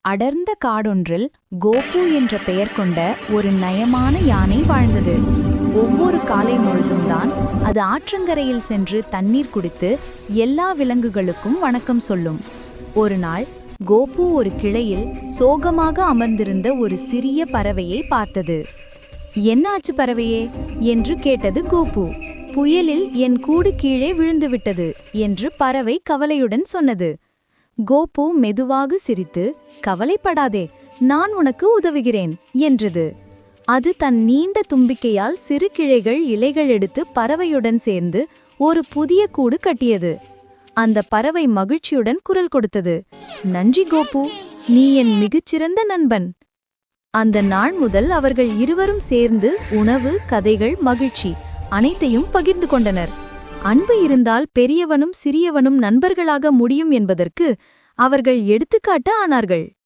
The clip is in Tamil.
அடர்ந்த காடொன்றில் கோபு என்ற பெயர் கொண்ட ஒரு நயமான யானை வாழ்ந்தது. ஒவ்வொரு காலை முழுதும் தான் அது ஆற்றங்கரையில் சென்று தண்ணீர் குடித்து எல்லா விலங்குகளுக்கும் வணக்கம் சொல்லும். ஒரு நாள் கோபு ஒரு கிளையில் சோகமாக அமர்ந்திருந்த ஒரு சிறிய பறவையை பார்த்தது. "என்னாச்சு பறவையே?" என்று கேட்டது கோபு. "புயலில் என் கூடு கீழே விழுந்துவிட்டது" என்று பறவை கவலையுடன் சொன்னது. கோபு மெதுவாக சிரித்து, "கவலைப்படாதே, நான் உனக்கு உதவுகிறேன்" என்றது. அது தன் நீண்ட தும்பிக்கையால் சிறு கிளைகள் இலைகள் எடுத்து பறவையுடன் சேர்ந்து ஒரு புதிய கூடு கட்டியது. அந்த பறவை மகிழ்ச்சியுடன் குரல் கொடுத்தது, "நன்றி கோபு, நீ என் மிகச்சிறந்த நண்பன்." அந்த நாள் முதல் அவர்கள் இருவரும் சேர்ந்து உணவு, கதைகள், மகிழ்ச்சி அனைத்தையும் பகிர்ந்து கொண்டனர். அன்பு இருந்தால் பெரியவனும் சிறியவனும் நண்பர்களாக முடியும் என்பதற்கு அவர்கள் எடுத்துக்காட்டு ஆனார்கள்.